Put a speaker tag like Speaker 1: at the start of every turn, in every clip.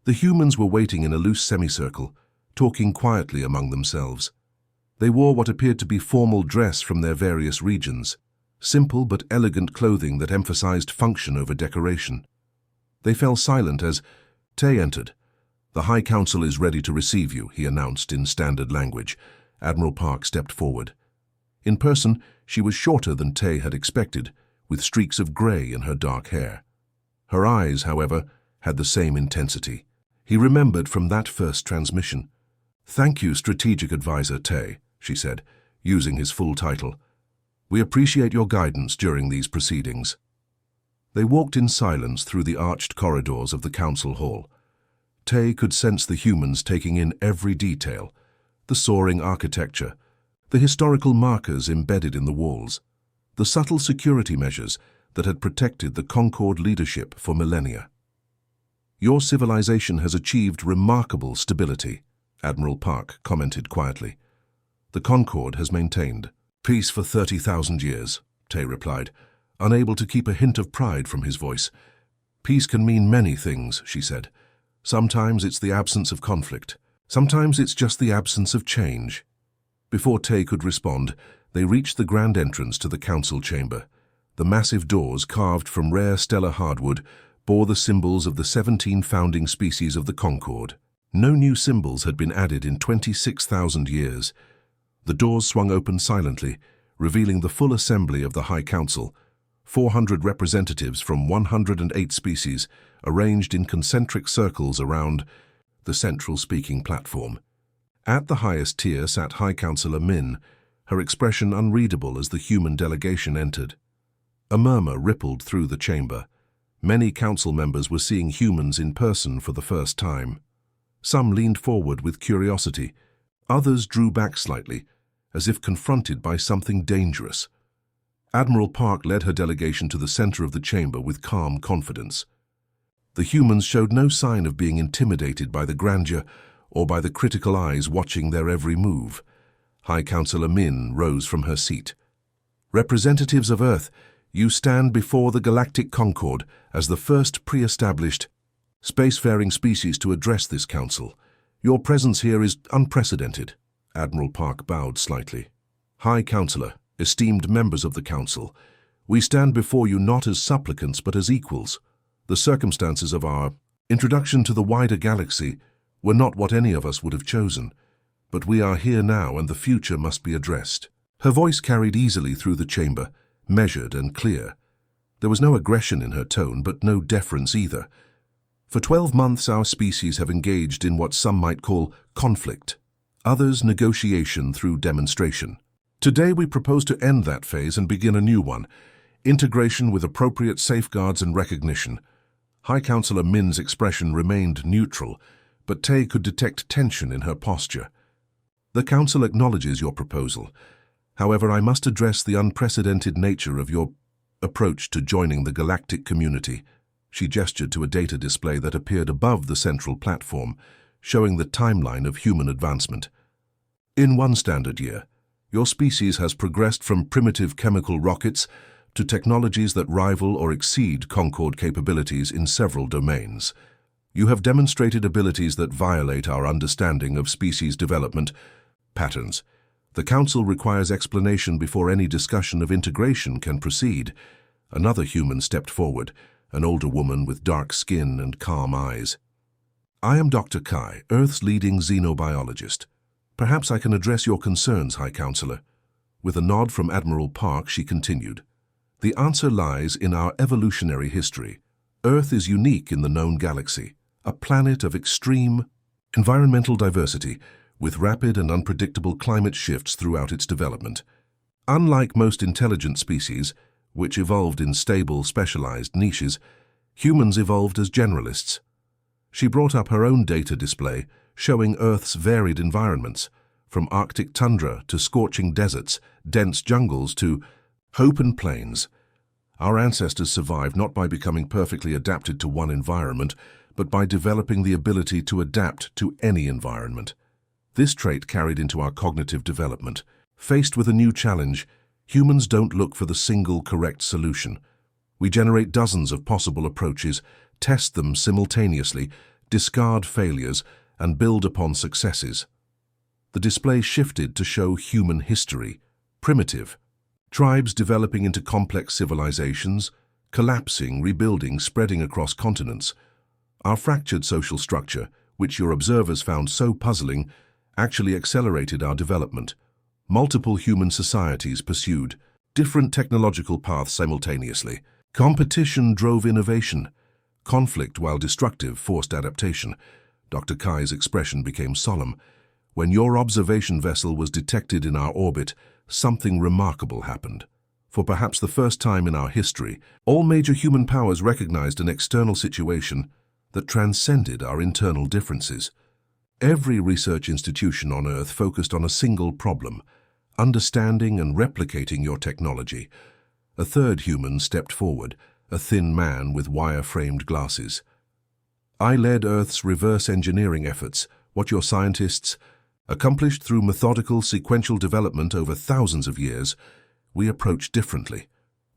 Speaker 1: The humans were waiting in a loose semicircle, talking quietly among themselves. They wore what appeared to be formal dress from their various regions, simple but elegant clothing that emphasized function over decoration. They fell silent as Tay entered. "The High Council is ready to receive you," he announced in standard language. Admiral Park stepped forward. In person, she was shorter than Tay had expected, with streaks of gray in her dark hair. Her eyes, however, had the same intensity. He remembered from that first transmission. "Thank you, Strategic Advisor Tay," she said, using his full title. "We appreciate your guidance during these proceedings." They walked in silence through the arched corridors of the council hall. Tay could sense the humans taking in every detail, the soaring architecture, the historical markers embedded in the walls, the subtle security measures that had protected the Concord leadership for millennia. "Your civilization has achieved remarkable stability," Admiral Park commented quietly. "The Concord has maintained peace for 30,000 years, Tay replied, unable to keep a hint of pride from his voice. "Peace can mean many things," she said. "Sometimes it's the absence of conflict. Sometimes it's just the absence of change." Before Tay could respond, they reached the grand entrance to the council chamber. The massive doors, carved from rare stellar hardwood, bore the symbols of the 17 founding species of the Concord. No new symbols had been added in 26,000 years. The doors swung open silently, revealing the full assembly of the High Council, 400 representatives from 108 species, arranged in concentric circles around the central speaking platform. At the highest tier sat High Councillor Min, her expression unreadable as the human delegation entered. A murmur rippled through the chamber. Many council members were seeing humans in person for the first time. Some leaned forward with curiosity. Others drew back slightly, as if confronted by something dangerous. Admiral Park led her delegation to the center of the chamber with calm confidence. The humans showed no sign of being intimidated by the grandeur or by the critical eyes watching their every move. High Councillor Min rose from her seat. "Representatives of Earth, you stand before the Galactic Concord as the first pre-established spacefaring species to address this council. Your presence here is unprecedented." Admiral Park bowed slightly. "High Councillor, esteemed members of the council, we stand before you not as supplicants but as equals. The circumstances of our introduction to the wider galaxy were not what any of us would have chosen, but we are here now and the future must be addressed." Her voice carried easily through the chamber, measured and clear. There was no aggression in her tone, but no deference either. "For 12 months our species have engaged in what some might call conflict, others negotiation through demonstration. Today we propose to end that phase and begin a new one, integration with appropriate safeguards and recognition." High Councillor Min's expression remained neutral, but Tay could detect tension in her posture. "The Council acknowledges your proposal. However, I must address the unprecedented nature of your approach to joining the galactic community." She gestured to a data display that appeared above the central platform, showing the timeline of human advancement. "In one standard year, your species has progressed from primitive chemical rockets to technologies that rival or exceed Concord capabilities in several domains. You have demonstrated abilities that violate our understanding of species development patterns. The Council requires explanation before any discussion of integration can proceed." Another human stepped forward, an older woman with dark skin and calm eyes. "I am Dr. Kai, Earth's leading xenobiologist. Perhaps I can address your concerns, High Councillor." With a nod from Admiral Park, she continued, "The answer lies in our evolutionary history. Earth is unique in the known galaxy, a planet of extreme environmental diversity, with rapid and unpredictable climate shifts throughout its development. Unlike most intelligent species, which evolved in stable, specialized niches, humans evolved as generalists." She brought up her own data display, showing Earth's varied environments, from Arctic tundra to scorching deserts, dense jungles to open plains. "Our ancestors survived not by becoming perfectly adapted to one environment, but by developing the ability to adapt to any environment. This trait carried into our cognitive development. Faced with a new challenge, humans don't look for the single correct solution. We generate dozens of possible approaches, test them simultaneously, discard failures, and build upon successes. The display shifted to show human history, primitive, tribes developing into complex civilizations, collapsing, rebuilding, spreading across continents. Our fractured social structure, which your observers found so puzzling, actually accelerated our development. Multiple human societies pursued different technological paths simultaneously. Competition drove innovation. Conflict, while destructive, forced adaptation. Dr. Kai's expression became solemn. When your observation vessel was detected in our orbit, something remarkable happened. For perhaps the first time in our history, all major human powers recognized an external situation that transcended our internal differences. Every research institution on Earth focused on a single problem: understanding and replicating your technology. A third human stepped forward, a thin man with wire-framed glasses. I led Earth's reverse engineering efforts, what your scientists accomplished through methodical, sequential development over thousands of years. We approached differently.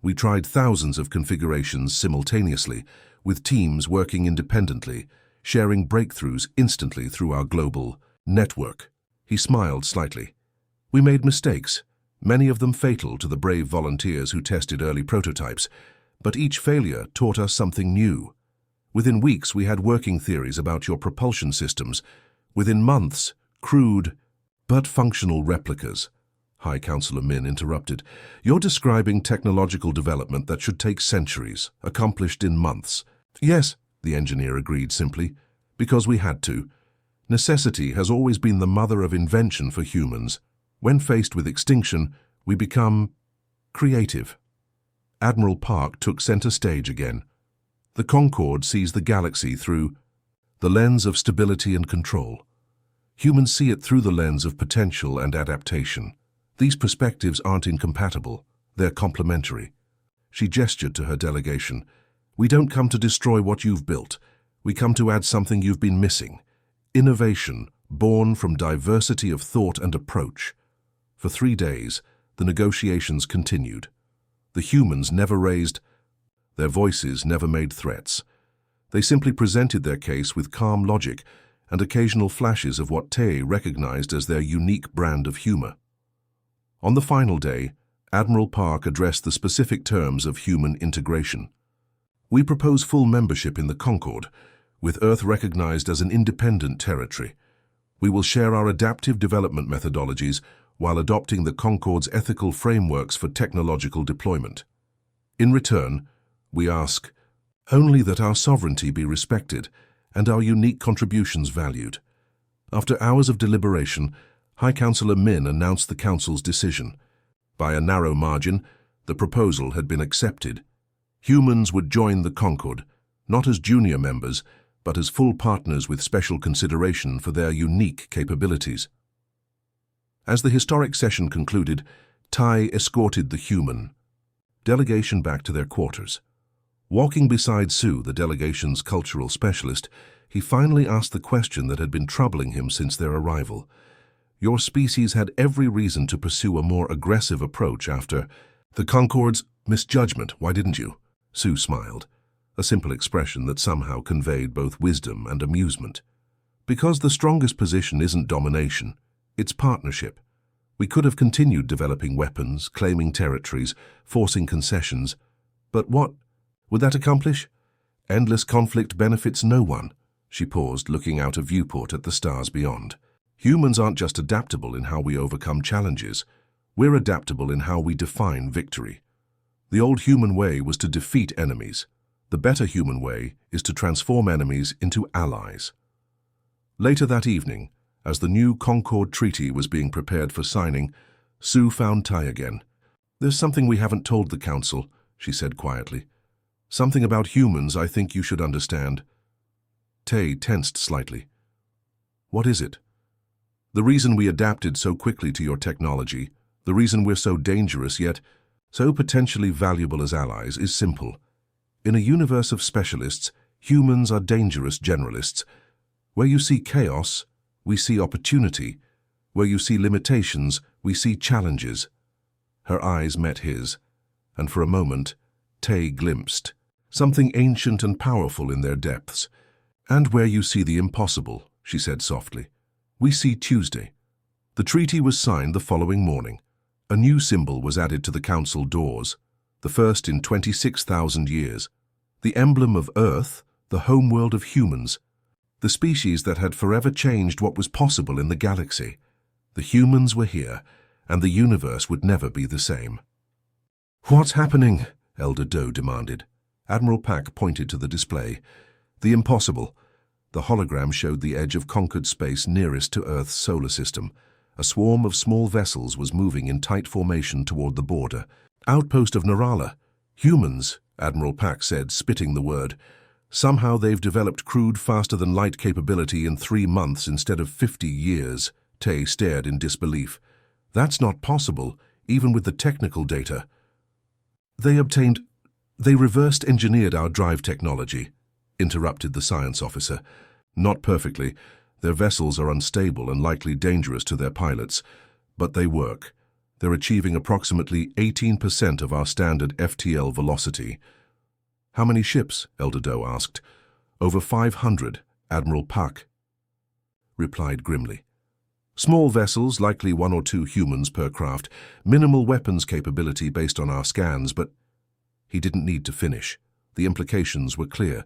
Speaker 1: We tried thousands of configurations simultaneously, with teams working independently, sharing breakthroughs instantly through our global network. He smiled slightly. We made mistakes, many of them fatal to the brave volunteers who tested early prototypes, but each failure taught us something new. Within weeks, we had working theories about your propulsion systems. Within months, crude but functional replicas. High Counselor Min interrupted. You're describing technological development that should take centuries, accomplished in months. Yes, the engineer agreed simply, because we had to. Necessity has always been the mother of invention for humans. When faced with extinction, we become creative. Admiral Park took center stage again. The Concorde sees the galaxy through the lens of stability and control. Humans see it through the lens of potential and adaptation. These perspectives aren't incompatible, they're complementary. She gestured to her delegation. We don't come to destroy what you've built. We come to add something you've been missing. Innovation, born from diversity of thought and approach. For 3 days, the negotiations continued. The humans never raised their voices, never made threats. They simply presented their case with calm logic and occasional flashes of what Tay recognized as their unique brand of humor. On the final day, Admiral Park addressed the specific terms of human integration. We propose full membership in the Concorde, with Earth recognized as an independent territory. We will share our adaptive development methodologies while adopting the Concorde's ethical frameworks for technological deployment. In return, we ask only that our sovereignty be respected and our unique contributions valued. After hours of deliberation, High Counselor Min announced the Council's decision. By a narrow margin, the proposal had been accepted. Humans would join the Concorde, not as junior members, but as full partners with special consideration for their unique capabilities. As the historic session concluded, Tai escorted the human delegation back to their quarters. Walking beside Sue, the delegation's cultural specialist, he finally asked the question that had been troubling him since their arrival. Your species had every reason to pursue a more aggressive approach after the Concorde's misjudgment. Why didn't you? Sue smiled, a simple expression that somehow conveyed both wisdom and amusement. Because the strongest position isn't domination, it's partnership. We could have continued developing weapons, claiming territories, forcing concessions. But what would that accomplish? Endless conflict benefits no one. She paused, looking out a viewport at the stars beyond. Humans aren't just adaptable in how we overcome challenges. We're adaptable in how we define victory. The old human way was to defeat enemies. The better human way is to transform enemies into allies. Later that evening, as the new Concorde Treaty was being prepared for signing, Sue found Tai again. There's something we haven't told the Council, she said quietly. Something about humans I think you should understand. Tay tensed slightly. What is it? The reason we adapted so quickly to your technology, the reason we're so dangerous yet so potentially valuable as allies, is simple. In a universe of specialists, humans are dangerous generalists. Where you see chaos, we see opportunity. Where you see limitations, we see challenges. Her eyes met his, and for a moment, Tay glimpsed something ancient and powerful in their depths. "And where you see the impossible," she said softly. "We see Tuesday." The treaty was signed the following morning. A new symbol was added to the council doors, the first in 26,000 years. The emblem of Earth, the homeworld of humans, the species that had forever changed what was possible in the galaxy. The humans were here, and the universe would never be the same. "What's happening?" Elder Doe demanded. Admiral Pack pointed to the display. "The impossible." The hologram showed the edge of conquered space nearest to Earth's solar system. A swarm of small vessels was moving in tight formation toward the border. "Outpost of Narala." "Humans," Admiral Pack said, spitting the word. "Somehow they've developed crude faster-than-light capability in 3 months instead of 50 years. Tay stared in disbelief. "That's not possible, even with the technical data." They reversed-engineered our drive technology," interrupted the science officer. "Not perfectly. Their vessels are unstable and likely dangerous to their pilots, but they work. They're achieving approximately 18% of our standard FTL velocity." "How many ships?" Elder Doe asked. "Over 500, Admiral Pack replied grimly. "Small vessels, likely 1 or 2 humans per craft. Minimal weapons capability based on our scans, but..." He didn't need to finish. The implications were clear.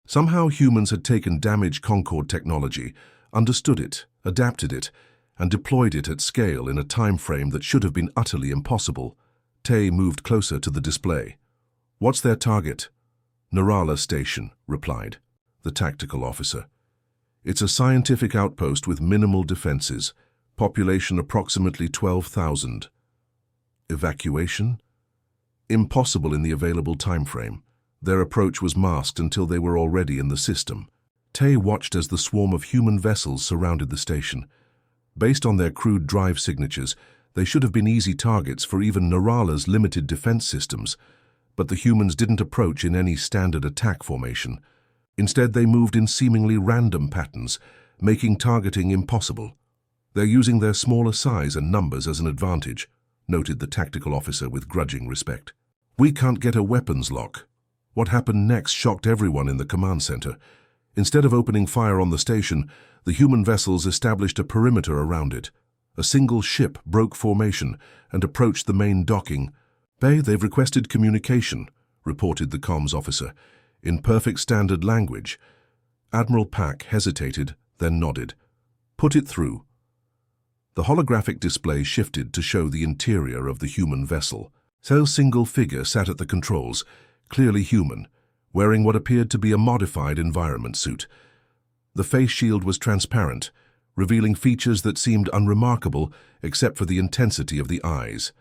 Speaker 1: Somehow humans had taken damaged Concord technology, understood it, adapted it, and deployed it at scale in a time frame that should have been utterly impossible. Tay moved closer to the display. "What's their target?" "Narala Station," replied the tactical officer. "It's a scientific outpost with minimal defenses. Population approximately 12,000. Evacuation? Impossible in the available time frame. Their approach was masked until they were already in the system." Tay watched as the swarm of human vessels surrounded the station. Based on their crude drive signatures, they should have been easy targets for even Narala's limited defense systems, but the humans didn't approach in any standard attack formation. Instead, they moved in seemingly random patterns, making targeting impossible. "They're using their smaller size and numbers as an advantage," noted the tactical officer with grudging respect. "We can't get a weapons lock." What happened next shocked everyone in the command center. Instead of opening fire on the station, the human vessels established a perimeter around it. A single ship broke formation and approached the main docking. "Bay, they've requested communication," reported the comms officer, in perfect standard language. Admiral Pack hesitated, then nodded. "Put it through." The holographic display shifted to show the interior of the human vessel. A single figure sat at the controls, clearly human, wearing what appeared to be a modified environment suit. The face shield was transparent, revealing features that seemed unremarkable except for the intensity of the eyes.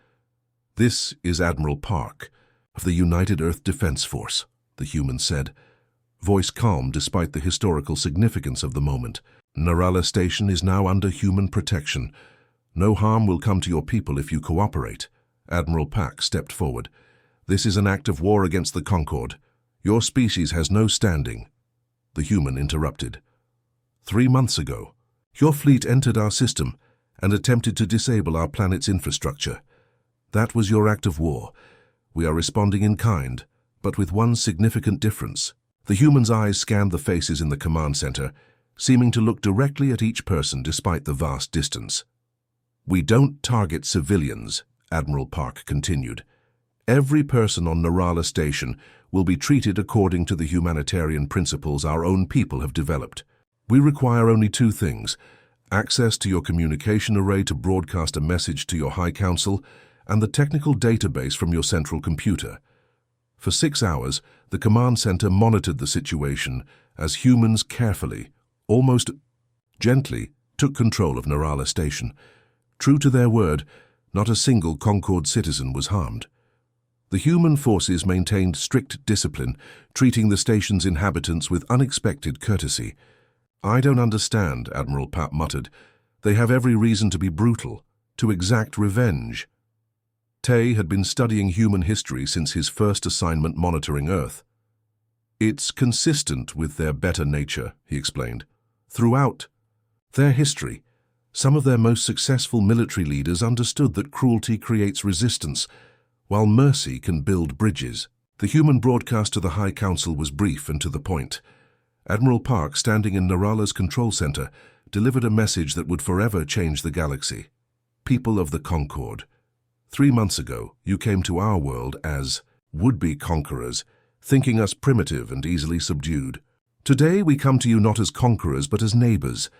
Speaker 1: "This is Admiral Park, of the United Earth Defense Force," the human said, voice calm despite the historical significance of the moment. "Narala Station is now under human protection. No harm will come to your people if you cooperate." Admiral Pack stepped forward. "This is an act of war against the Concord. Your species has no standing." The human interrupted. 3 months ago, your fleet entered our system and attempted to disable our planet's infrastructure. That was your act of war. We are responding in kind, but with one significant difference." The human's eyes scanned the faces in the command center, seeming to look directly at each person despite the vast distance. "We don't target civilians," Admiral Park continued. "Every person on Narala Station will be treated according to the humanitarian principles our own people have developed. We require only 2 things: access to your communication array to broadcast a message to your High Council, and the technical database from your central computer." For 6 hours, the command center monitored the situation as humans carefully, almost gently, took control of Narala Station. True to their word, not a single Concord citizen was harmed. The human forces maintained strict discipline, treating the station's inhabitants with unexpected courtesy. "I don't understand," Admiral Papp muttered. "They have every reason to be brutal, to exact revenge." Tay had been studying human history since his first assignment monitoring Earth. "It's consistent with their better nature," he explained. "Throughout their history, some of their most successful military leaders understood that cruelty creates resistance, while mercy can build bridges." The human broadcast to the High Council was brief and to the point. Admiral Park, standing in Narala's control center, delivered a message that would forever change the galaxy. People of the Concord, 3 months ago, you came to our world as would-be conquerors, thinking us primitive and easily subdued. Today we come to you not as conquerors but as neighbors,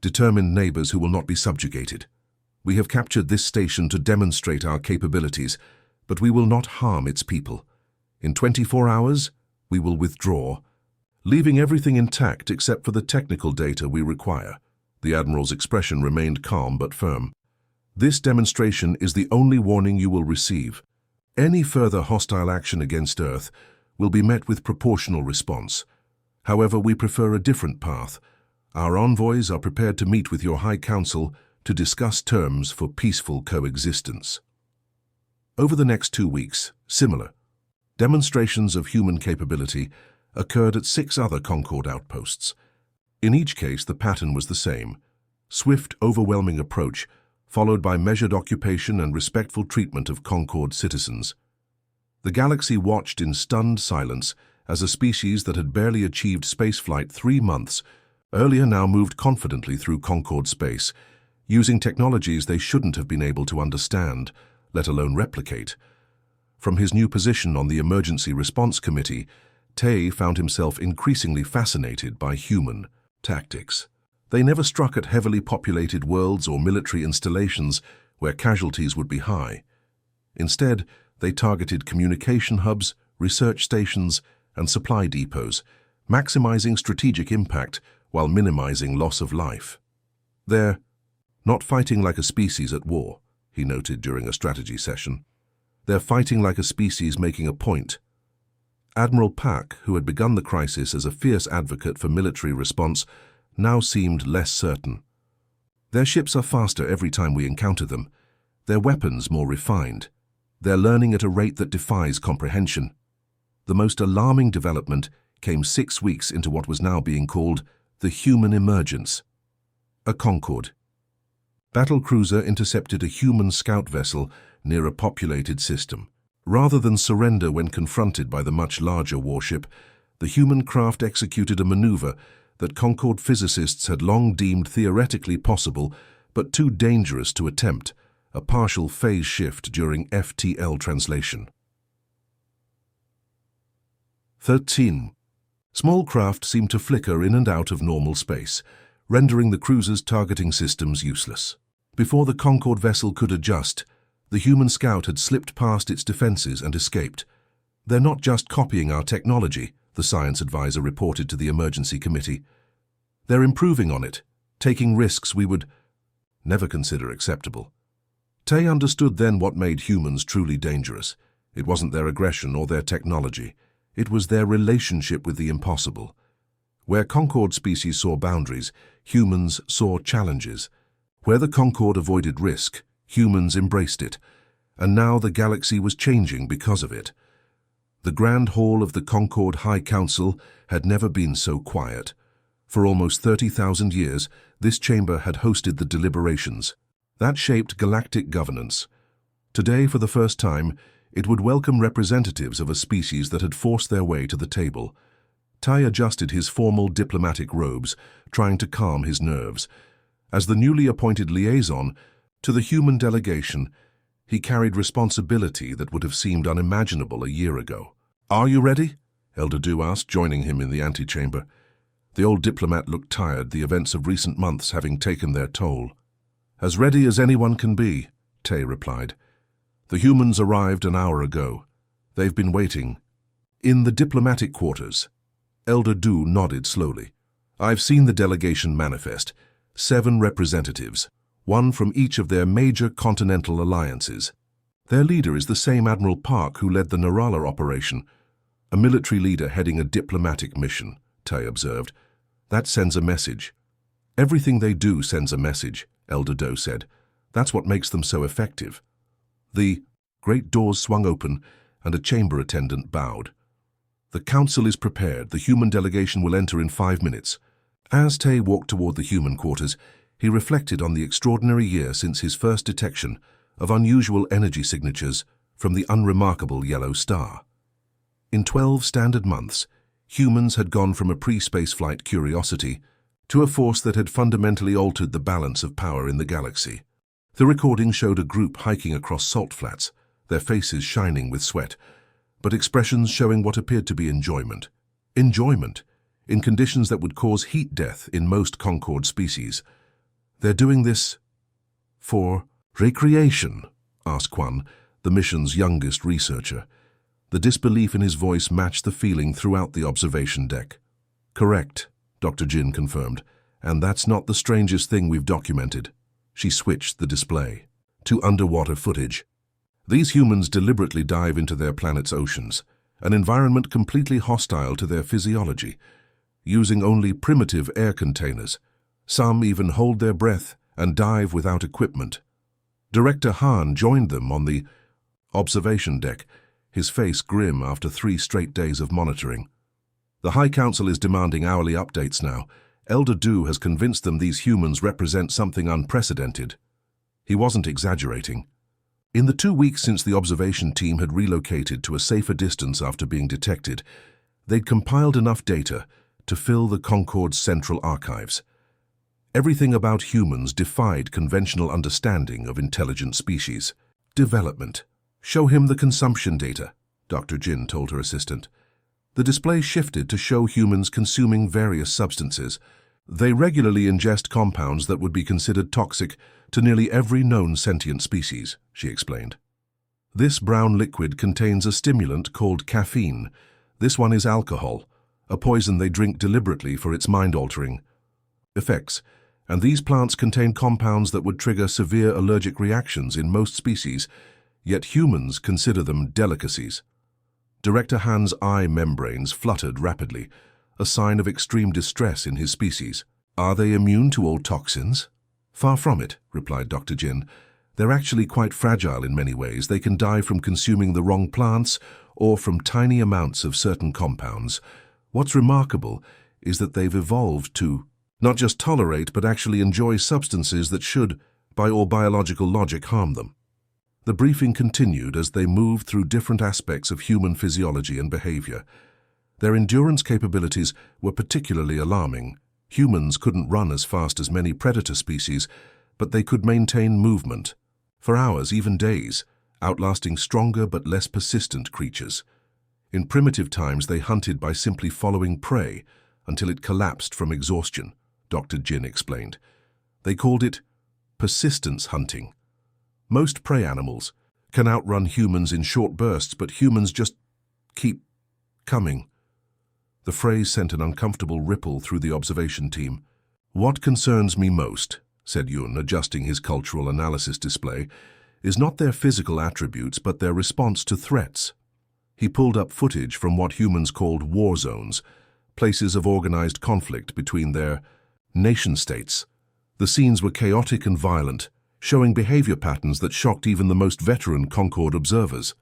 Speaker 1: determined neighbors who will not be subjugated. We have captured this station to demonstrate our capabilities, but we will not harm its people. In 24 hours, we will withdraw, leaving everything intact except for the technical data we require. The Admiral's expression remained calm but firm. This demonstration is the only warning you will receive. Any further hostile action against Earth will be met with proportional response. However, we prefer a different path. Our envoys are prepared to meet with your High Council to discuss terms for peaceful coexistence. Over the next 2 weeks, similar demonstrations of human capability occurred at 6 other Concord outposts. In each case, the pattern was the same: swift, overwhelming approach, followed by measured occupation and respectful treatment of Concord citizens. The galaxy watched in stunned silence as a species that had barely achieved spaceflight 3 months earlier now moved confidently through Concord space, using technologies they shouldn't have been able to understand, let alone replicate. From his new position on the Emergency Response Committee, Tay found himself increasingly fascinated by human tactics. They never struck at heavily populated worlds or military installations where casualties would be high. Instead, they targeted communication hubs, research stations, and supply depots, maximizing strategic impact while minimizing loss of life. They're not fighting like a species at war, he noted during a strategy session. They're fighting like a species making a point. Admiral Pack, who had begun the crisis as a fierce advocate for military response, now seemed less certain. Their ships are faster every time we encounter them, their weapons more refined. They're learning at a rate that defies comprehension. The most alarming development came 6 weeks into what was now being called the human emergence. A Concord battlecruiser intercepted a human scout vessel near a populated system. Rather than surrender when confronted by the much larger warship, the human craft executed a maneuver that Concord physicists had long deemed theoretically possible but too dangerous to attempt: a partial phase shift during FTL translation. 13. Small craft seemed to flicker in and out of normal space, rendering the cruiser's targeting systems useless. Before the Concord vessel could adjust, the human scout had slipped past its defenses and escaped. They're not just copying our technology, the science advisor reported to the emergency committee. They're improving on it, taking risks we would never consider acceptable. Tay understood then what made humans truly dangerous. It wasn't their aggression or their technology. It was their relationship with the impossible. Where Concord species saw boundaries, humans saw challenges. Where the Concord avoided risk, humans embraced it. And now the galaxy was changing because of it. The Grand Hall of the Concord High Council had never been so quiet. For almost 30,000 years, this chamber had hosted the deliberations. That shaped galactic governance. Today, for the first time, it would welcome representatives of a species that had forced their way to the table. Ty adjusted his formal diplomatic robes, trying to calm his nerves. As the newly appointed liaison to the human delegation, he carried responsibility that would have seemed unimaginable a year ago. "Are you ready?" Elder Du asked, joining him in the antechamber. The old diplomat looked tired, the events of recent months having taken their toll. "As ready as anyone can be," Tay replied. "The humans arrived an hour ago. They've been waiting." "In the diplomatic quarters." Elder Du nodded slowly. "I've seen the delegation manifest. 7 representatives, 1 from each of their major continental alliances. Their leader is the same Admiral Park who led the Narala operation. A military leader heading a diplomatic mission," Tay observed. "That sends a message." "Everything they do sends a message," Elder Du said. "That's what makes them so effective." The great doors swung open, and a chamber attendant bowed. "The council is prepared. The human delegation will enter in 5 minutes." As Tay walked toward the human quarters, he reflected on the extraordinary year since his first detection of unusual energy signatures from the unremarkable yellow star. In 12 standard months, Humans had gone from a pre-spaceflight curiosity to a force that had fundamentally altered the balance of power in the galaxy. The recording showed a group hiking across salt flats, their faces shining with sweat, but expressions showing what appeared to be enjoyment. Enjoyment, in conditions that would cause heat death in most Concord species. "They're doing this for recreation?" asked Quan, the mission's youngest researcher. The disbelief in his voice matched the feeling throughout the observation deck. "Correct," Dr. Jin confirmed, "and that's not the strangest thing we've documented." She switched the display to underwater footage. These humans deliberately dive into their planet's oceans, an environment completely hostile to their physiology, using only primitive air containers. Some even hold their breath and dive without equipment. Director Han joined them on the observation deck, his face grim after 3 straight days of monitoring. "The High Council is demanding hourly updates now. Elder Du has convinced them these humans represent something unprecedented." He wasn't exaggerating. In the 2 weeks since the observation team had relocated to a safer distance after being detected, they'd compiled enough data to fill the Concord's central archives. Everything about humans defied conventional understanding of intelligent species. "Development. Show him the consumption data," Dr. Jin told her assistant. The display shifted to show humans consuming various substances. "They regularly ingest compounds that would be considered toxic to nearly every known sentient species," she explained. "This brown liquid contains a stimulant called caffeine. This one is alcohol, a poison they drink deliberately for its mind-altering effects. And these plants contain compounds that would trigger severe allergic reactions in most species, yet humans consider them delicacies." Director Han's eye membranes fluttered rapidly, a sign of extreme distress in his species. "Are they immune to all toxins?" "Far from it," replied Dr. Jin. "They're actually quite fragile in many ways. They can die from consuming the wrong plants or from tiny amounts of certain compounds. What's remarkable is that they've evolved to not just tolerate but actually enjoy substances that should, by all biological logic, harm them." The briefing continued as they moved through different aspects of human physiology and behavior. Their endurance capabilities were particularly alarming. Humans couldn't run as fast as many predator species, but they could maintain movement for hours, even days, outlasting stronger but less persistent creatures. In primitive times, they hunted by simply following prey until it collapsed from exhaustion, Dr. Jin explained. They called it persistence hunting. Most prey animals can outrun humans in short bursts, but humans just keep coming. The phrase sent an uncomfortable ripple through the observation team. "What concerns me most," said Yun, adjusting his cultural analysis display, "is not their physical attributes, but their response to threats." He pulled up footage from what humans called war zones, places of organized conflict between their nation-states. The scenes were chaotic and violent, showing behavior patterns that shocked even the most veteran Concord observers.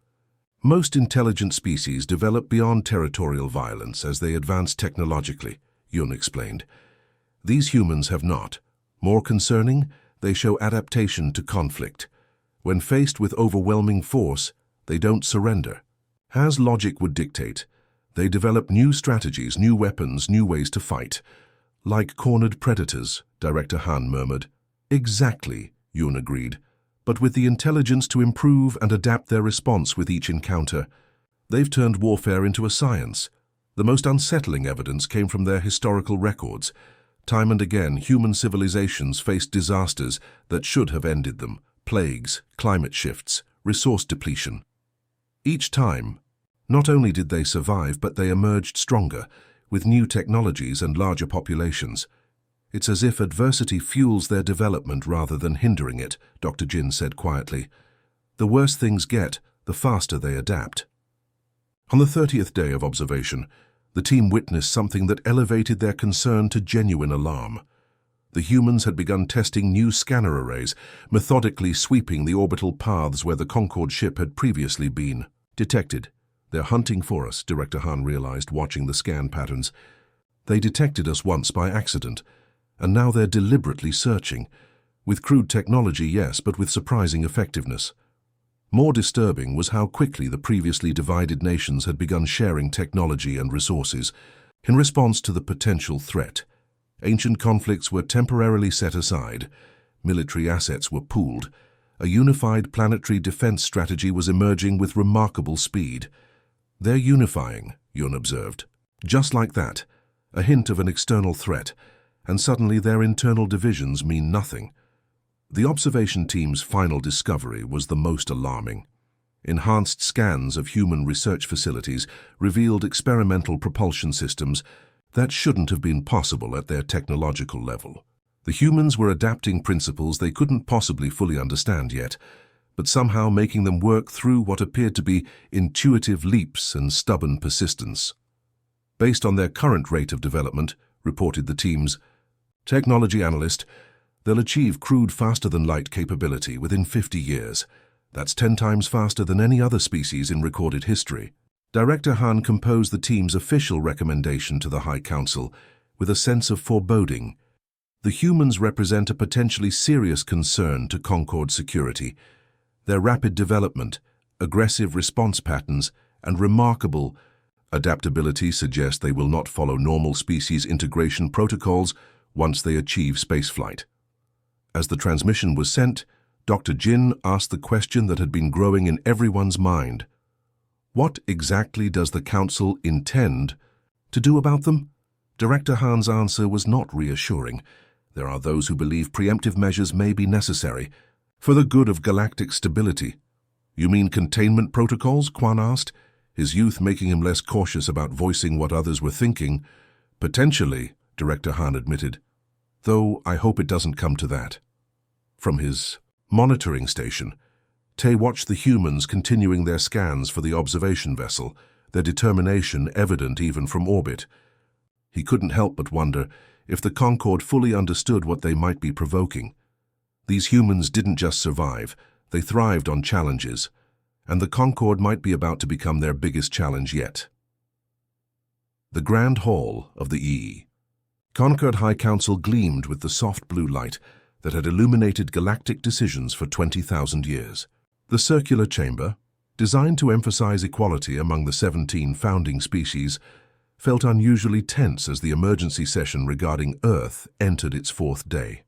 Speaker 1: "Most intelligent species develop beyond territorial violence as they advance technologically," Yun explained. "These humans have not. More concerning, they show adaptation to conflict. When faced with overwhelming force, they don't surrender. As logic would dictate, they develop new strategies, new weapons, new ways to fight. Like cornered predators," Director Han murmured. "Exactly," Yun agreed, "but with the intelligence to improve and adapt their response with each encounter. They've turned warfare into a science. The most unsettling evidence came from their historical records. Time and again, human civilizations faced disasters that should have ended them: plagues, climate shifts, resource depletion. Each time, not only did they survive, but they emerged stronger, with new technologies and larger populations. It's as if adversity fuels their development rather than hindering it," Dr. Jin said quietly. "The worse things get, the faster they adapt." On the 30th day of observation, the team witnessed something that elevated their concern to genuine alarm. The humans had begun testing new scanner arrays, methodically sweeping the orbital paths where the Concorde ship had previously been detected. "They're hunting for us," Director Han realized, watching the scan patterns. "They detected us once by accident, and now they're deliberately searching. With crude technology, yes, but with surprising effectiveness." More disturbing was how quickly the previously divided nations had begun sharing technology and resources in response to the potential threat. Ancient conflicts were temporarily set aside, military assets were pooled, a unified planetary defense strategy was emerging with remarkable speed. "They're unifying," Yun observed. "Just like that, a hint of an external threat, and suddenly their internal divisions mean nothing." The observation team's final discovery was the most alarming. Enhanced scans of human research facilities revealed experimental propulsion systems that shouldn't have been possible at their technological level. The humans were adapting principles they couldn't possibly fully understand yet, but somehow making them work through what appeared to be intuitive leaps and stubborn persistence. Based on their current rate of development, reported the team's technology analyst, they'll achieve crude faster-than-light capability within 50 years. That's 10 times faster than any other species in recorded history. Director Han composed the team's official recommendation to the High Council with a sense of foreboding. The humans represent a potentially serious concern to Concord security. Their rapid development, aggressive response patterns, and remarkable adaptability suggest they will not follow normal species integration protocols once they achieve spaceflight. As the transmission was sent, Dr. Jin asked the question that had been growing in everyone's mind. What exactly does the Council intend to do about them? Director Han's answer was not reassuring. There are those who believe preemptive measures may be necessary for the good of galactic stability. "You mean containment protocols?" Quan asked, his youth making him less cautious about voicing what others were thinking. "Potentially," Director Han admitted, "though I hope it doesn't come to that." From his monitoring station, Tay watched the humans continuing their scans for the observation vessel, their determination evident even from orbit. He couldn't help but wonder if the Concorde fully understood what they might be provoking. These humans didn't just survive, they thrived on challenges, and the Concorde might be about to become their biggest challenge yet. The Grand Hall of the E. Concord High Council gleamed with the soft blue light that had illuminated galactic decisions for 20,000 years. The circular chamber, designed to emphasize equality among the 17 founding species, felt unusually tense as the emergency session regarding Earth entered its 4th day.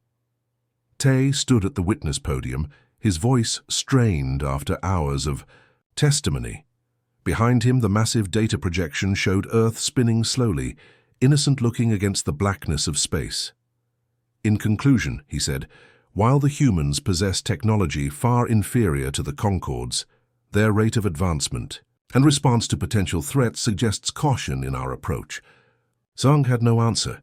Speaker 1: Tay stood at the witness podium, his voice strained after hours of testimony. Behind him, the massive data projection showed Earth spinning slowly, innocent-looking against the blackness of space. "In conclusion," he said, "while the humans possess technology far inferior to the Concords, their rate of advancement and response to potential threats suggests caution in our approach." Zhang had no answer.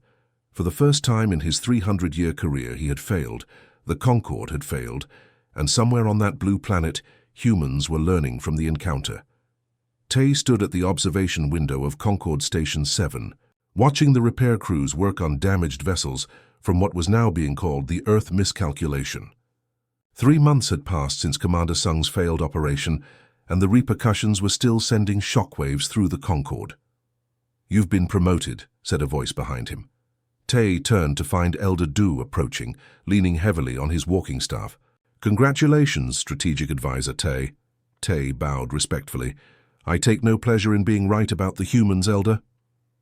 Speaker 1: For the first time in his 300-year career, he had failed. The Concorde had failed, and somewhere on that blue planet, humans were learning from the encounter. Tay stood at the observation window of Concorde Station 7, watching the repair crews work on damaged vessels from what was now being called the Earth miscalculation. 3 months had passed since Commander Sung's failed operation, and the repercussions were still sending shockwaves through the Concorde. "You've been promoted," said a voice behind him. Tay turned to find Elder Du approaching, leaning heavily on his walking staff. "Congratulations, Strategic Advisor Tay." Tay bowed respectfully. "I take no pleasure in being right about the humans, Elder."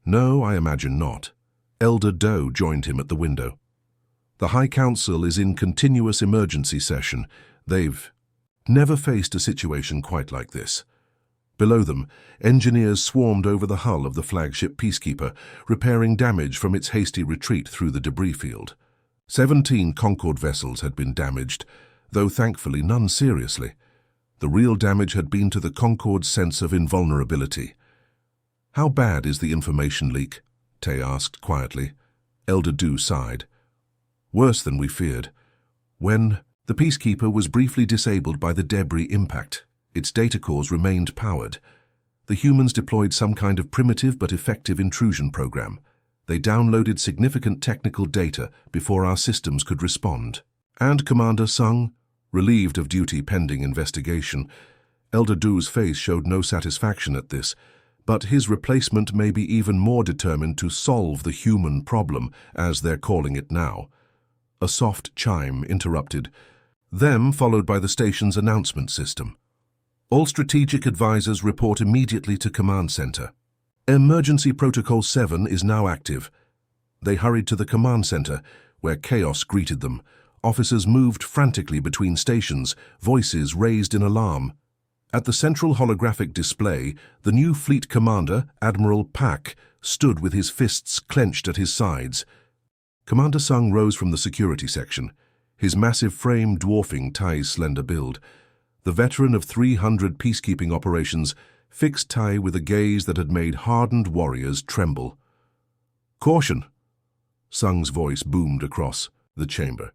Speaker 1: "No, I imagine not." Elder Do joined him at the window. "The High Council is in continuous emergency session. They've never faced a situation quite like this." Below them, engineers swarmed over the hull of the flagship Peacekeeper, repairing damage from its hasty retreat through the debris field. 17 Concorde vessels had been damaged, though thankfully none seriously. The real damage had been to the Concorde's sense of invulnerability. "How bad is the information leak?" Tay asked quietly. Elder Du sighed. "Worse than we feared. When the Peacekeeper was briefly disabled by the debris impact, its data cores remained powered. The humans deployed some kind of primitive but effective intrusion program. They downloaded significant technical data before our systems could respond." "And Commander Sung?" Relieved of duty pending investigation. Elder Du's face showed no satisfaction at this, but his replacement may be even more determined to solve the human problem, as they're calling it now. A soft chime interrupted, them followed by the station's announcement system. All strategic advisors report immediately to Command Center. Emergency Protocol 7 is now active. They hurried to the Command Center, where chaos greeted them. Officers moved frantically between stations, voices raised in alarm. At the central holographic display, the new fleet commander, Admiral Pak, stood with his fists clenched at his sides. Commander Sung rose from the security section, his massive frame dwarfing Tai's slender build. The veteran of 300 peacekeeping operations fixed Tai with a gaze that had made hardened warriors tremble. "Caution!" Sung's voice boomed across the chamber.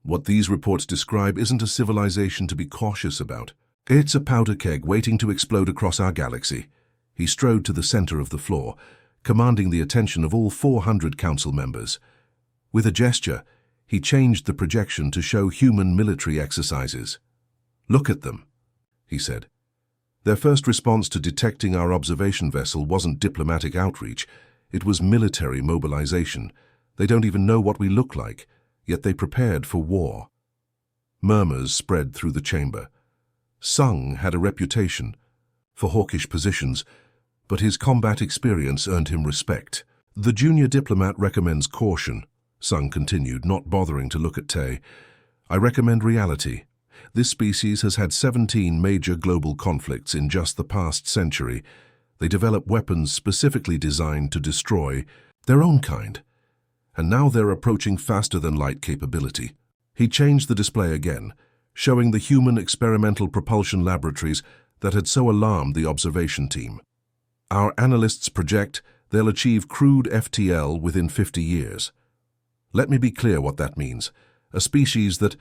Speaker 1: "What these reports describe isn't a civilization to be cautious about. It's a powder keg waiting to explode across our galaxy." He strode to the center of the floor, commanding the attention of all 400 council members. With a gesture, he changed the projection to show human military exercises. "Look at them," he said. Their first response to detecting our observation vessel wasn't diplomatic outreach, it was military mobilization. They don't even know what we look like, yet they prepared for war. Murmurs spread through the chamber. Sung had a reputation for hawkish positions, but his combat experience earned him respect. "The junior diplomat recommends caution," Sung continued, not bothering to look at Tay. "I recommend reality. This species has had 17 major global conflicts in just the past century. They develop weapons specifically designed to destroy their own kind. And now they're approaching faster-than-light capability." He changed the display again, showing the human experimental propulsion laboratories that had so alarmed the observation team. "Our analysts project they'll achieve crude FTL within 50 years. Let me be clear what that means. A species that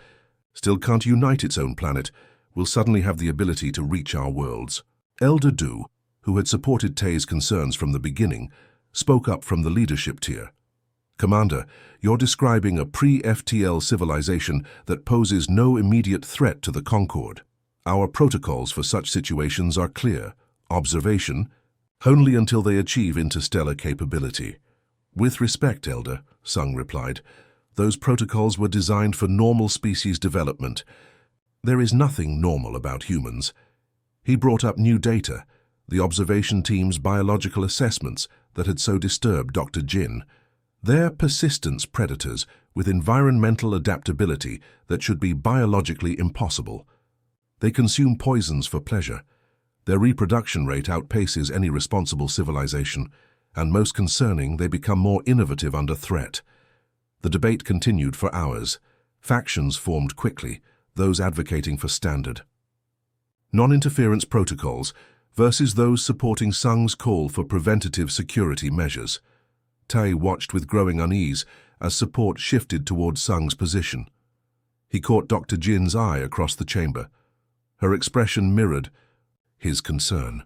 Speaker 1: still can't unite its own planet will suddenly have the ability to reach our worlds." Elder Du, who had supported Tay's concerns from the beginning, spoke up from the leadership tier. "Commander, you're describing a pre-FTL civilization that poses no immediate threat to the Concord. Our protocols for such situations are clear. Observation, only until they achieve interstellar capability." "With respect, Elder," Sung replied, "those protocols were designed for normal species development. There is nothing normal about humans." He brought up new data, the observation team's biological assessments that had so disturbed Dr. Jin. They're persistence predators with environmental adaptability that should be biologically impossible. They consume poisons for pleasure. Their reproduction rate outpaces any responsible civilization, and most concerning, they become more innovative under threat. The debate continued for hours. Factions formed quickly, those advocating for standard non-interference protocols versus those supporting Sung's call for preventative security measures. Tai watched with growing unease as support shifted towards Sung's position. He caught Dr. Jin's eye across the chamber. Her expression mirrored his concern.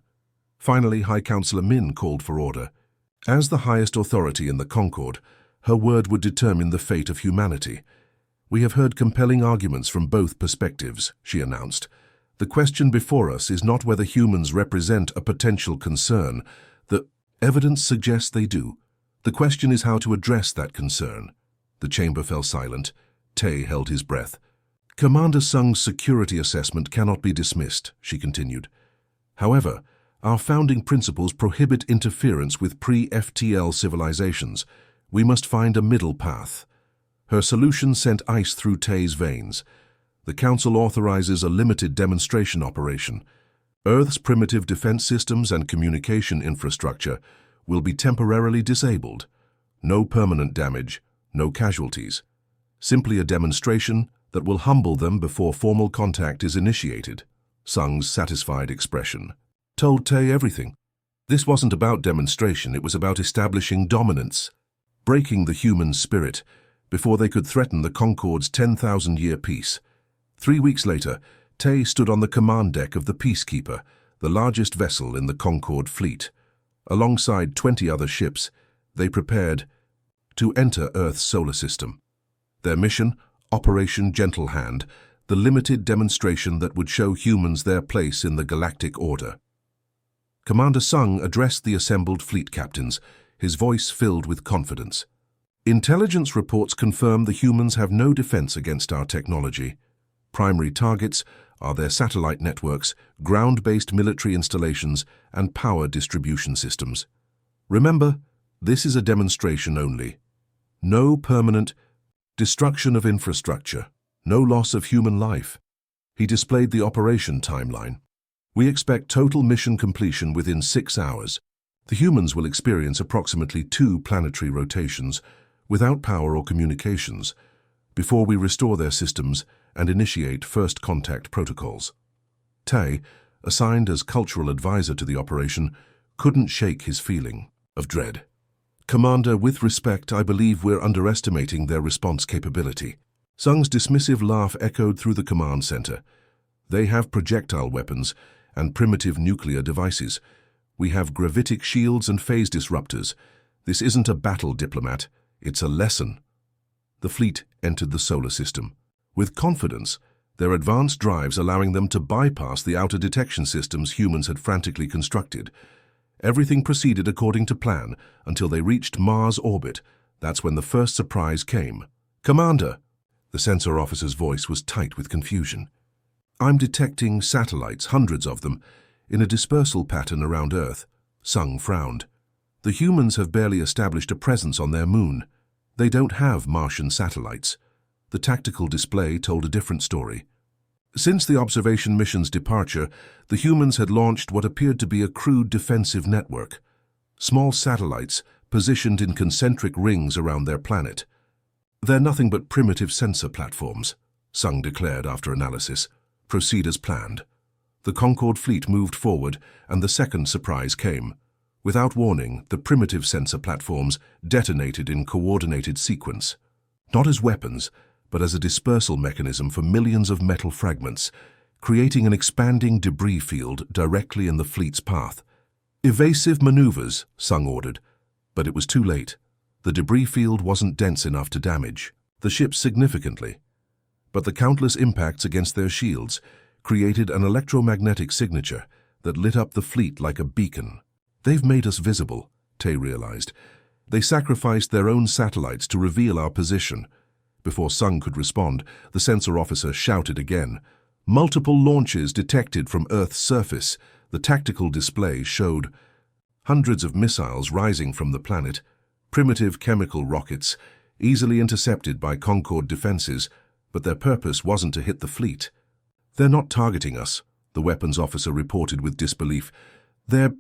Speaker 1: Finally, High Counselor Min called for order. As the highest authority in the Concord, her word would determine the fate of humanity. "We have heard compelling arguments from both perspectives," she announced. "The question before us is not whether humans represent a potential concern. The evidence suggests they do. The question is how to address that concern." The chamber fell silent. Tay held his breath. "Commander Sung's security assessment cannot be dismissed," she continued. "However, our founding principles prohibit interference with pre-FTL civilizations. We must find a middle path." Her solution sent ice through Tay's veins. "The Council authorizes a limited demonstration operation. Earth's primitive defense systems and communication infrastructure will be temporarily disabled. No permanent damage, no casualties. Simply a demonstration that will humble them before formal contact is initiated." Sung's satisfied expression told Tay everything. This wasn't about demonstration, it was about establishing dominance, breaking the human spirit before they could threaten the Concord's 10,000-year peace. 3 weeks later, Tay stood on the command deck of the Peacekeeper, the largest vessel in the Concord fleet. Alongside 20 other ships, they prepared to enter Earth's solar system. Their mission, Operation Gentle Hand, the limited demonstration that would show humans their place in the galactic order. Commander Sung addressed the assembled fleet captains, his voice filled with confidence. "Intelligence reports confirm the humans have no defense against our technology. Primary targets are their satellite networks, ground-based military installations, and power distribution systems. Remember, this is a demonstration only. No permanent destruction of infrastructure, no loss of human life. He displayed the operation timeline. We expect total mission completion within 6 hours. The humans will experience approximately 2 planetary rotations without power or communications before we restore their systems and initiate first contact protocols. Tay, assigned as cultural advisor to the operation, couldn't shake his feeling of dread. Commander, with respect, I believe we're underestimating their response capability. Sung's dismissive laugh echoed through the command center. They have projectile weapons and primitive nuclear devices. We have gravitic shields and phase disruptors. This isn't a battle, diplomat. It's a lesson. The fleet entered the solar system. With confidence, their advanced drives allowing them to bypass the outer detection systems humans had frantically constructed. Everything proceeded according to plan until they reached Mars orbit. That's when the first surprise came. Commander! The sensor officer's voice was tight with confusion. I'm detecting satellites, hundreds of them, in a dispersal pattern around Earth. Sung frowned. The humans have barely established a presence on their moon. They don't have Martian satellites. The tactical display told a different story. Since the observation mission's departure, the humans had launched what appeared to be a crude defensive network. Small satellites positioned in concentric rings around their planet. They're nothing but primitive sensor platforms, Sung declared after analysis. Proceed as planned. The Concorde fleet moved forward, and the second surprise came. Without warning, the primitive sensor platforms detonated in coordinated sequence. Not as weapons, but as a dispersal mechanism for millions of metal fragments, creating an expanding debris field directly in the fleet's path. Evasive maneuvers, Sung ordered, but it was too late. The debris field wasn't dense enough to damage the ships significantly, but the countless impacts against their shields created an electromagnetic signature that lit up the fleet like a beacon. They've made us visible, Tay realized. They sacrificed their own satellites to reveal our position. Before Sung could respond, the sensor officer shouted again. Multiple launches detected from Earth's surface. The tactical display showed hundreds of missiles rising from the planet, primitive chemical rockets, easily intercepted by Concorde defenses, but their purpose wasn't to hit the fleet. They're not targeting us, the weapons officer reported with disbelief. They're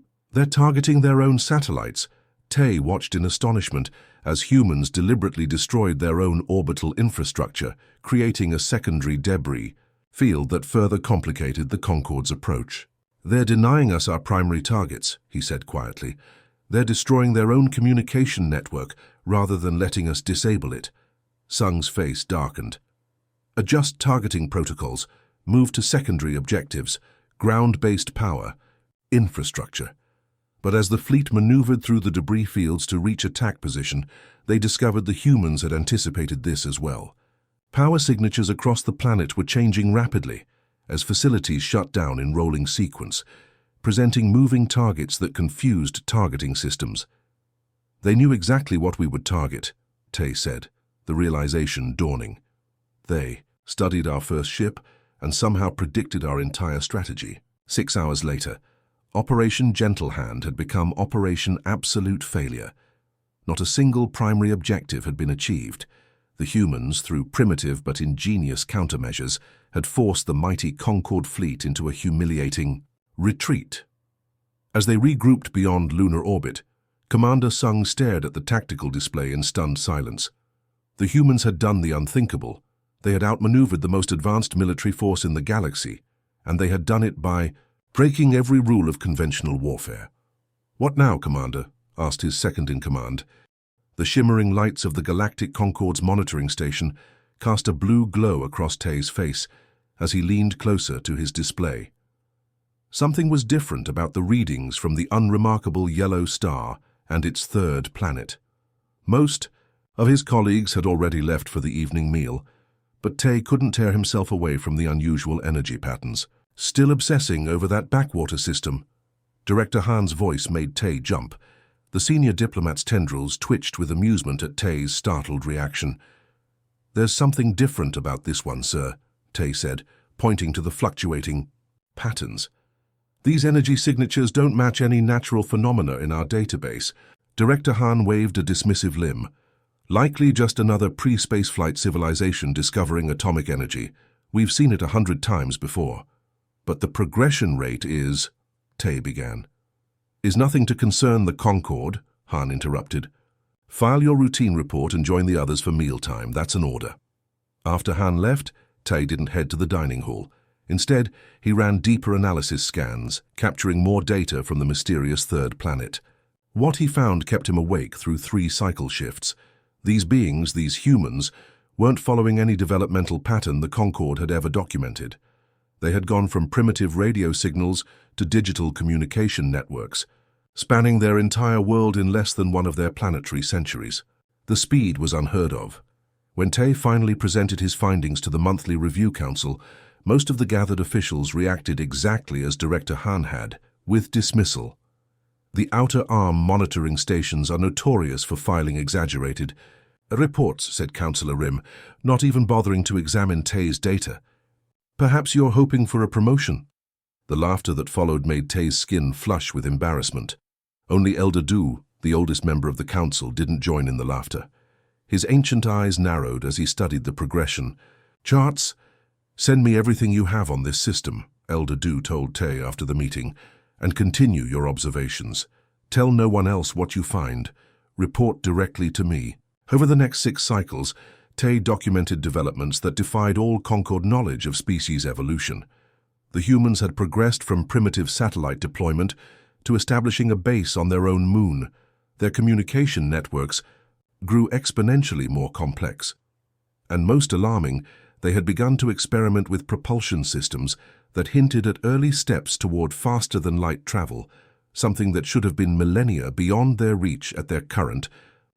Speaker 1: targeting their own satellites. Tay watched in astonishment as humans deliberately destroyed their own orbital infrastructure, creating a secondary debris field that further complicated the Concorde's approach. They're denying us our primary targets, he said quietly. They're destroying their own communication network rather than letting us disable it. Sung's face darkened. Adjust targeting protocols. Move to secondary objectives. Ground-based power. Infrastructure. But as the fleet maneuvered through the debris fields to reach attack position, they discovered the humans had anticipated this as well. Power signatures across the planet were changing rapidly as facilities shut down in rolling sequence, presenting moving targets that confused targeting systems. They knew exactly what we would target, Tay said, the realization dawning. They studied our first ship and somehow predicted our entire strategy. 6 hours later, Operation Gentle Hand had become Operation Absolute Failure. Not a single primary objective had been achieved. The humans, through primitive but ingenious countermeasures, had forced the mighty Concorde fleet into a humiliating retreat. As they regrouped beyond lunar orbit, Commander Sung stared at the tactical display in stunned silence. The humans had done the unthinkable. They had outmaneuvered the most advanced military force in the galaxy, and they had done it by breaking every rule of conventional warfare. What now, Commander? Asked his second-in-command. The shimmering lights of the Galactic Concorde's monitoring station cast a blue glow across Tay's face as he leaned closer to his display. Something was different about the readings from the unremarkable yellow star and its third planet. Most of his colleagues had already left for the evening meal, but Tay couldn't tear himself away from the unusual energy patterns. Still obsessing over that backwater system. Director Han's voice made Tay jump. The senior diplomat's tendrils twitched with amusement at Tay's startled reaction. There's something different about this one, sir, Tay said, pointing to the fluctuating patterns. These energy signatures don't match any natural phenomena in our database. Director Han waved a dismissive limb. Likely just another pre-spaceflight civilization discovering atomic energy. We've seen it 100 times before. But the progression rate is, Tay began. Is nothing to concern the Concorde, Han interrupted. File your routine report and join the others for mealtime. That's an order. After Han left, Tay didn't head to the dining hall. Instead, he ran deeper analysis scans, capturing more data from the mysterious third planet. What he found kept him awake through 3 cycle shifts. These beings, these humans, weren't following any developmental pattern the Concorde had ever documented. They had gone from primitive radio signals to digital communication networks, spanning their entire world in less than one of their planetary centuries. The speed was unheard of. When Tay finally presented his findings to the monthly review council, most of the gathered officials reacted exactly as Director Han had, with dismissal. The Outer Arm monitoring stations are notorious for filing exaggerated reports, said Councillor Rim, not even bothering to examine Tay's data. Perhaps you're hoping for a promotion? The laughter that followed made Tay's skin flush with embarrassment. Only Elder Du, the oldest member of the council, didn't join in the laughter. His ancient eyes narrowed as he studied the progression. Charts? Send me everything you have on this system, Elder Du told Tay after the meeting, and continue your observations. Tell no one else what you find. Report directly to me. Over the next 6 cycles, Tay documented developments that defied all Concorde knowledge of species evolution. The humans had progressed from primitive satellite deployment to establishing a base on their own moon. Their communication networks grew exponentially more complex. And most alarming, they had begun to experiment with propulsion systems that hinted at early steps toward faster-than-light travel, something that should have been millennia beyond their reach at their current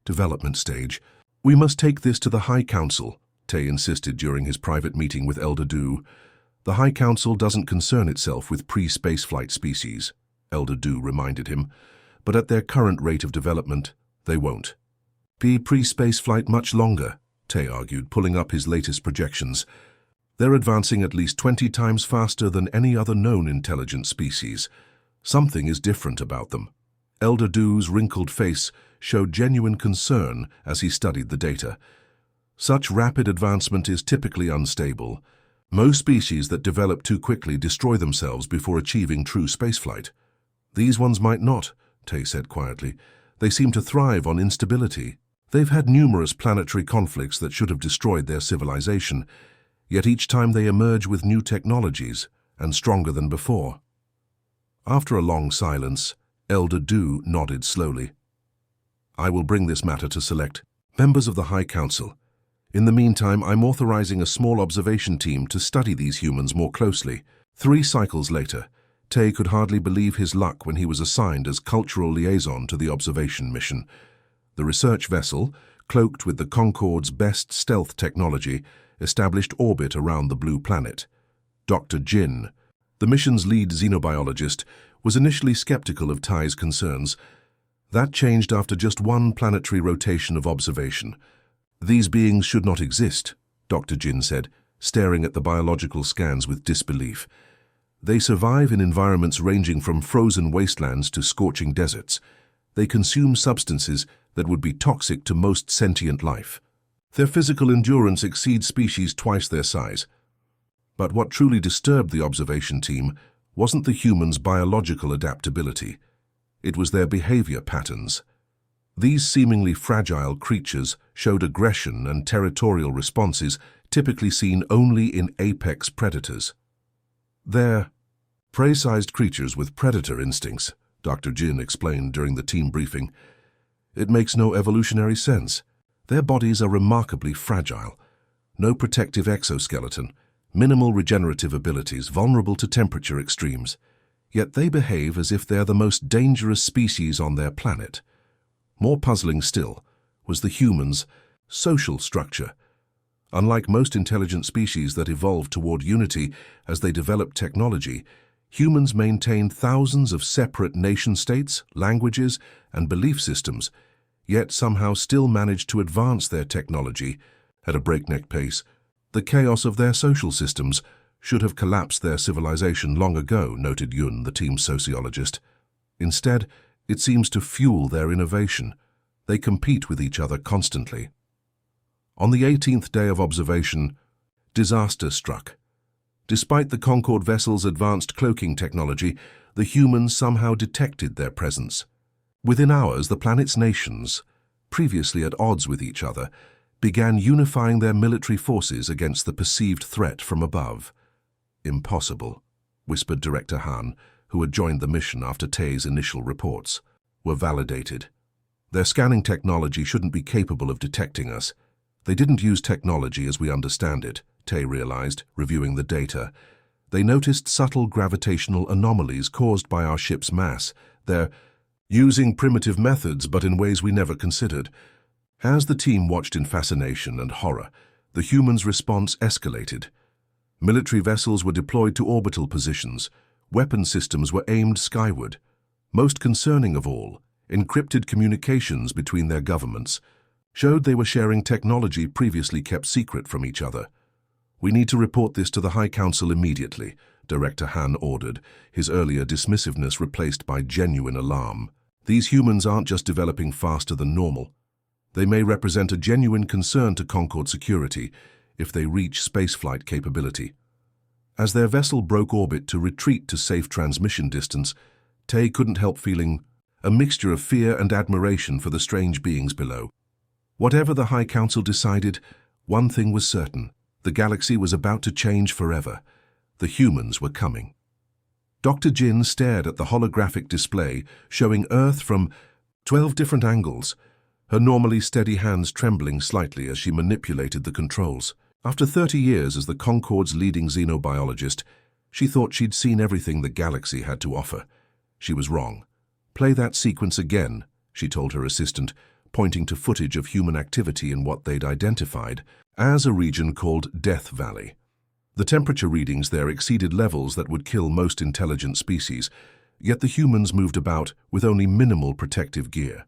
Speaker 1: development stage. We must take this to the High Council, Tay insisted during his private meeting with Elder Du. The High Council doesn't concern itself with pre-spaceflight species, Elder Du reminded him, but at their current rate of development, they won't be pre-spaceflight much longer, Tay argued, pulling up his latest projections. They're advancing at least 20 times faster than any other known intelligent species. Something is different about them. Elder Du's wrinkled face showed genuine concern as he studied the data. Such rapid advancement is typically unstable. Most species that develop too quickly destroy themselves before achieving true spaceflight. These ones might not, Tay said quietly. They seem to thrive on instability. They've had numerous planetary conflicts that should have destroyed their civilization, yet each time they emerge with new technologies and stronger than before. After a long silence, Elder Du nodded slowly. I will bring this matter to select members of the High Council. In the meantime, I'm authorizing a small observation team to study these humans more closely. 3 cycles later, Tay could hardly believe his luck when he was assigned as cultural liaison to the observation mission. The research vessel, cloaked with the Concorde's best stealth technology, established orbit around the blue planet. Dr. Jin, the mission's lead xenobiologist, was initially skeptical of Tai's concerns. That changed after just 1 planetary rotation of observation. These beings should not exist, Dr. Jin said, staring at the biological scans with disbelief. They survive in environments ranging from frozen wastelands to scorching deserts. They consume substances that would be toxic to most sentient life. Their physical endurance exceeds species twice their size. But what truly disturbed the observation team wasn't the humans' biological adaptability. It was their behavior patterns. These seemingly fragile creatures showed aggression and territorial responses typically seen only in apex predators. They're prey-sized creatures with predator instincts, Dr. Jin explained during the team briefing. It makes no evolutionary sense. Their bodies are remarkably fragile. No protective exoskeleton, minimal regenerative abilities, vulnerable to temperature extremes. Yet they behave as if they're the most dangerous species on their planet. More puzzling still was the humans' social structure. Unlike most intelligent species that evolved toward unity as they developed technology, humans maintained thousands of separate nation-states, languages, and belief systems, yet somehow still managed to advance their technology at a breakneck pace. The chaos of their social systems should have collapsed their civilization long ago, noted Yun, the team's sociologist. Instead, it seems to fuel their innovation. They compete with each other constantly. On the 18th day of observation, disaster struck. Despite the Concorde vessel's advanced cloaking technology, the humans somehow detected their presence. Within hours, the planet's nations, previously at odds with each other, began unifying their military forces against the perceived threat from above. Impossible, whispered Director Han, who had joined the mission after Tay's initial reports, were validated. Their scanning technology shouldn't be capable of detecting us. They didn't use technology as we understand it, Tay realized, reviewing the data. They noticed subtle gravitational anomalies caused by our ship's mass. They're using primitive methods, but in ways we never considered. As the team watched in fascination and horror, the humans' response escalated. Military vessels were deployed to orbital positions. Weapon systems were aimed skyward. Most concerning of all, encrypted communications between their governments showed they were sharing technology previously kept secret from each other. "We need to report this to the High Council immediately," Director Han ordered, his earlier dismissiveness replaced by genuine alarm. "These humans aren't just developing faster than normal. They may represent a genuine concern to Concorde security if they reach spaceflight capability." As their vessel broke orbit to retreat to safe transmission distance, Tay couldn't help feeling a mixture of fear and admiration for the strange beings below. Whatever the High Council decided, one thing was certain: the galaxy was about to change forever. The humans were coming. Dr. Jin stared at the holographic display, showing Earth from 12 different angles, her normally steady hands trembling slightly as she manipulated the controls. After 30 years as the Concorde's leading xenobiologist, she thought she'd seen everything the galaxy had to offer. She was wrong. "Play that sequence again," she told her assistant, pointing to footage of human activity in what they'd identified as a region called Death Valley. The temperature readings there exceeded levels that would kill most intelligent species, yet the humans moved about with only minimal protective gear.